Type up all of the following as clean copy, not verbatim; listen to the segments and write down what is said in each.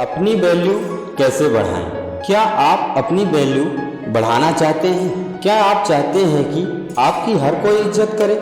अपनी वैल्यू कैसे बढ़ाएं? क्या आप अपनी वैल्यू बढ़ाना चाहते हैं? क्या आप चाहते हैं कि आपकी हर कोई इज्जत करे?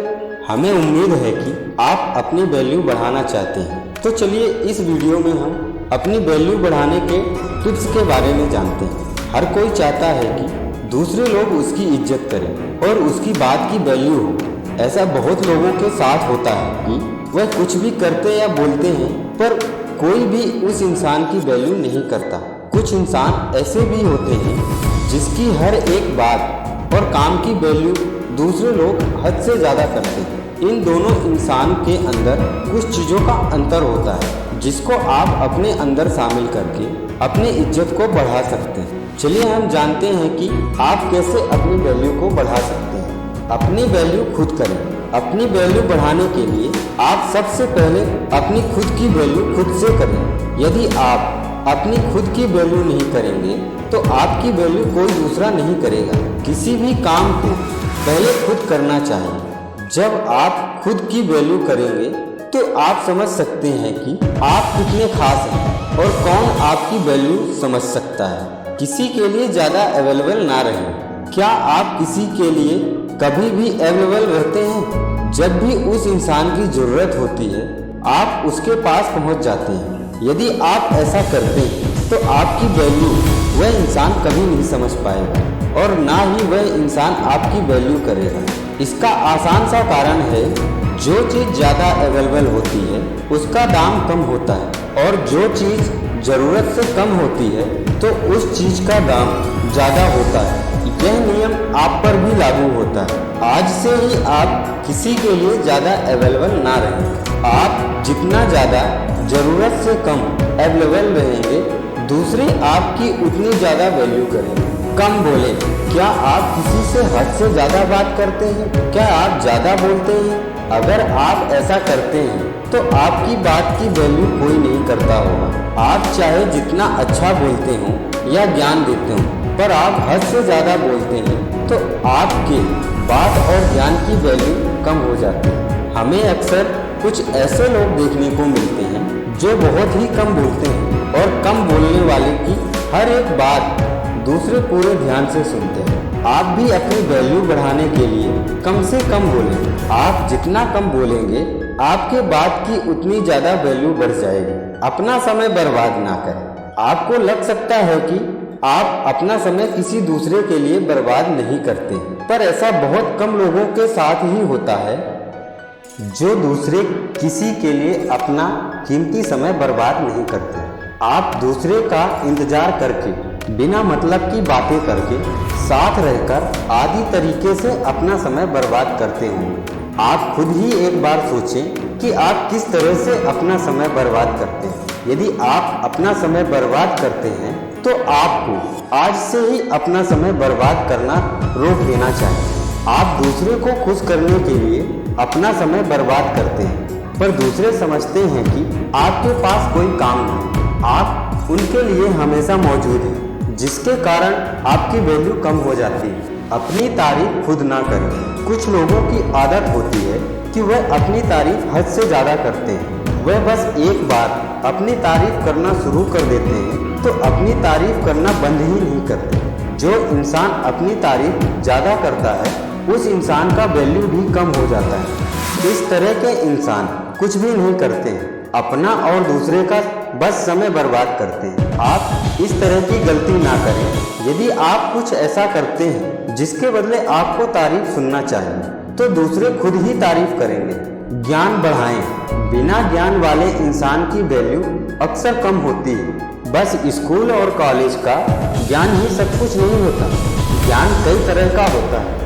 हमें उम्मीद है कि आप अपनी वैल्यू बढ़ाना चाहते हैं। तो चलिए इस वीडियो में हम अपनी वैल्यू बढ़ाने के टिप्स के बारे में जानते हैं। हर कोई चाहता है कि दूसरे लोग उसकी इज्जत करें और उसकी बात की वैल्यू हो। ऐसा बहुत लोगों के साथ होता है कि वह कुछ भी करते या बोलते हैं पर कोई भी उस इंसान की वैल्यू नहीं करता। कुछ इंसान ऐसे भी होते हैं जिसकी हर एक बात और काम की वैल्यू दूसरे लोग हद से ज़्यादा करते हैं। इन दोनों इंसान के अंदर कुछ चीज़ों का अंतर होता है जिसको आप अपने अंदर शामिल करके अपनी इज्जत को बढ़ा सकते हैं। चलिए हम जानते हैं कि आप कैसे अपनी वैल्यू को बढ़ा सकते हैं। अपनी वैल्यू खुद करें। अपनी वैल्यू बढ़ाने के लिए आप सबसे पहले अपनी खुद की वैल्यू खुद से करें। यदि आप अपनी खुद की वैल्यू नहीं करेंगे तो आपकी वैल्यू कोई दूसरा नहीं करेगा। किसी भी काम को पहले खुद करना चाहिए। जब आप खुद की वैल्यू करेंगे तो आप समझ सकते हैं कि आप कितने खास हैं और कौन आपकी वैल्यू समझ सकता है। किसी के लिए ज़्यादा अवेलेबल ना रहें। क्या आप किसी के लिए कभी भी अवेलेबल रहते हैं? जब भी उस इंसान की ज़रूरत होती है आप उसके पास पहुंच जाते हैं। यदि आप ऐसा करते हैं तो आपकी वैल्यू वह इंसान कभी नहीं समझ पाएगा और ना ही वह इंसान आपकी वैल्यू करेगा। इसका आसान सा कारण है, जो चीज़ ज़्यादा अवेलेबल होती है उसका दाम कम होता है और जो चीज़ ज़रूरत से कम होती है तो उस चीज़ का दाम ज़्यादा होता है। यह नियम आप पर भी लागू होता है। आज से ही आप किसी के लिए ज़्यादा अवेलेबल ना रहें। आप जितना ज़्यादा ज़रूरत से कम अवेलेबल रहेंगे दूसरे आपकी उतनी ज़्यादा वैल्यू करेंगे। कम बोलें। क्या आप किसी से हद से ज़्यादा बात करते हैं? क्या आप ज़्यादा बोलते हैं? अगर आप ऐसा करते हैं तो आपकी बात की वैल्यू कोई नहीं करता होगा। आप चाहे जितना अच्छा बोलते हो या ज्ञान देते हो पर आप हद से ज़्यादा बोलते हैं तो आपके बात और ज्ञान की वैल्यू कम हो जाती है। हमें अक्सर कुछ ऐसे लोग देखने को मिलते हैं जो बहुत ही कम बोलते हैं और कम बोलने वाले की हर एक बात दूसरे पूरे ध्यान से सुनते हैं। आप भी अपनी वैल्यू बढ़ाने के लिए कम से कम बोलें। आप जितना कम बोलेंगे आपके बात की उतनी ज़्यादा वैल्यू बढ़ जाएगी। अपना समय बर्बाद ना करें। आपको लग सकता है कि आप अपना समय किसी दूसरे के लिए बर्बाद नहीं करते, पर ऐसा बहुत कम लोगों के साथ ही होता है जो दूसरे किसी के लिए अपना कीमती समय बर्बाद नहीं करते। आप दूसरे का इंतजार करके बिना मतलब की बातें करके साथ रहकर आदि तरीके से अपना समय बर्बाद करते होंगे। आप खुद ही एक बार सोचें कि आप किस तरह से अपना समय बर्बाद करते हैं। यदि आप अपना समय बर्बाद करते हैं तो आपको आज से ही अपना समय बर्बाद करना रोक देना चाहिए। आप दूसरे को खुश करने के लिए अपना समय बर्बाद करते हैं पर दूसरे समझते हैं कि आपके पास कोई काम नहीं। आप उनके लिए हमेशा मौजूद हैं जिसके कारण आपकी वैल्यू कम हो जाती है। अपनी तारीफ खुद ना करें। कुछ लोगों की आदत होती है कि वह अपनी तारीफ हद से ज़्यादा करते हैं। वह बस एक बार अपनी तारीफ करना शुरू कर देते हैं तो अपनी तारीफ करना बंद ही नहीं करते। जो इंसान अपनी तारीफ ज़्यादा करता है उस इंसान का वैल्यू भी कम हो जाता है। इस तरह के इंसान कुछ भी नहीं करते हैं, अपना और दूसरे का बस समय बर्बाद करते हैं। आप इस तरह की गलती ना करें। यदि आप कुछ ऐसा करते हैं जिसके बदले आपको तारीफ सुनना चाहिए तो दूसरे खुद ही तारीफ करेंगे। ज्ञान बढ़ाएं। बिना ज्ञान वाले इंसान की वैल्यू अक्सर कम होती है। बस स्कूल और कॉलेज का ज्ञान ही सब कुछ नहीं होता। ज्ञान कई तरह का होता है।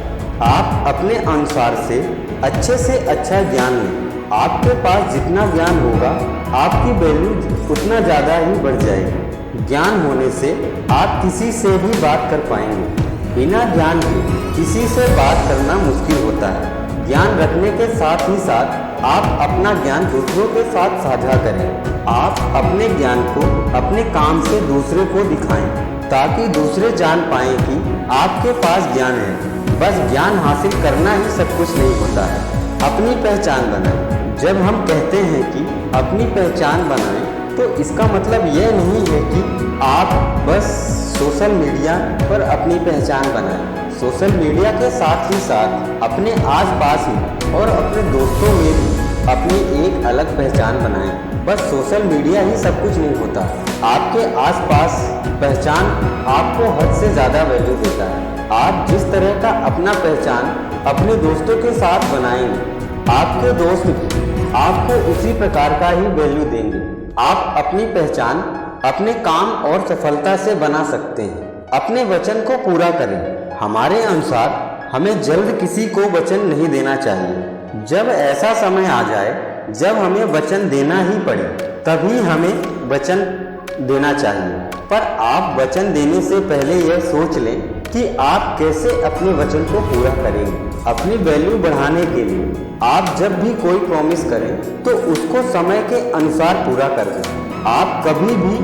आप अपने अनुसार से अच्छा ज्ञान लें। आपके पास जितना ज्ञान होगा आपकी वैल्यू उतना ज़्यादा ही बढ़ जाएगी। ज्ञान होने से आप किसी से भी बात कर पाएंगे। बिना ज्ञान के किसी से बात करना मुश्किल होता है। ज्ञान रखने के साथ ही साथ आप अपना ज्ञान दूसरों के साथ साझा करें। आप अपने ज्ञान को अपने काम से दूसरे को दिखाएं ताकि दूसरे जान पाएं कि आपके पास ज्ञान है। बस ज्ञान हासिल करना ही सब कुछ नहीं होता है। अपनी पहचान बनाएं। जब हम कहते हैं कि अपनी पहचान बनाएं तो इसका मतलब यह नहीं है कि आप बस सोशल मीडिया पर अपनी पहचान बनाएं। सोशल मीडिया के साथ ही साथ अपने आसपास में और अपने दोस्तों में भी अपनी एक अलग पहचान बनाएं। बस सोशल मीडिया ही सब कुछ नहीं होता। आपके आसपास पहचान आपको हद से ज़्यादा वैल्यू देता है। आप जिस तरह का अपना पहचान अपने दोस्तों के साथ बनाएंगे, आपके दोस्त भी आपको उसी प्रकार का ही वैल्यू देंगे। आप अपनी पहचान अपने काम और सफलता से बना सकते हैं। अपने वचन को पूरा करें। हमारे अनुसार हमें जल्द किसी को वचन नहीं देना चाहिए। जब ऐसा समय आ जाए जब हमें वचन देना ही पड़े, तभी हमें वचन देना चाहिए। पर आप वचन देने से पहले यह सोच लें कि आप कैसे अपने वचन को पूरा करेंगे। अपनी वैल्यू बढ़ाने के लिए आप जब भी कोई प्रॉमिस करें तो उसको समय के अनुसार पूरा कर दें। आप कभी भी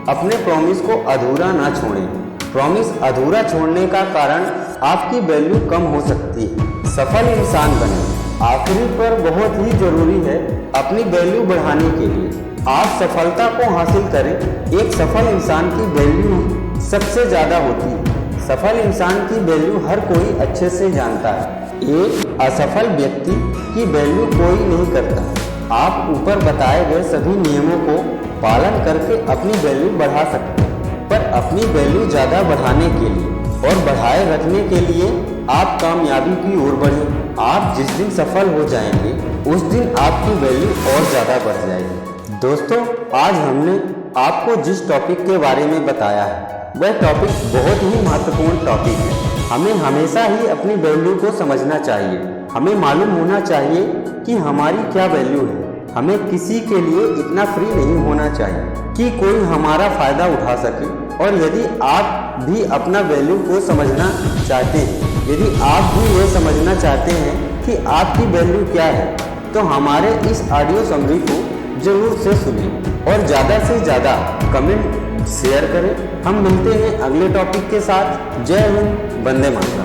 अपने प्रॉमिस को अधूरा ना छोड़ें। प्रॉमिस अधूरा छोड़ने का कारण आपकी वैल्यू कम हो सकती है। सफल इंसान बने। आखिरी पर बहुत ही जरूरी है अपनी वैल्यू बढ़ाने के लिए आप सफलता को हासिल करें। एक सफल इंसान की वैल्यू सबसे ज़्यादा होती है। सफल इंसान की वैल्यू हर कोई अच्छे से जानता है। एक असफल व्यक्ति की वैल्यू कोई नहीं करता। आप ऊपर बताए गए सभी नियमों को पालन करके अपनी वैल्यू बढ़ा सकते हैं। पर अपनी वैल्यू ज़्यादा बढ़ाने के लिए और बढ़ाए रखने के लिए आप कामयाबी की ओर बढ़ें। आप जिस दिन सफल हो जाएंगे उस दिन आपकी वैल्यू और ज़्यादा बढ़ जाएगी। दोस्तों, आज हमने आपको जिस टॉपिक के बारे में बताया है वह टॉपिक बहुत ही महत्वपूर्ण टॉपिक है। हमें हमेशा ही अपनी वैल्यू को समझना चाहिए। हमें मालूम होना चाहिए कि हमारी क्या वैल्यू है। हमें किसी के लिए इतना फ्री नहीं होना चाहिए कि कोई हमारा फ़ायदा उठा सके। और यदि आप भी अपना वैल्यू को समझना चाहते हैं, यदि आप भी ये समझना चाहते हैं कि आपकी वैल्यू क्या है, तो हमारे इस ऑडियो समरी को जरूर से सुनें और ज़्यादा से ज़्यादा कमेंट शेयर करें। हम मिलते हैं अगले टॉपिक के साथ। जय हिंद, वंदे मातरम।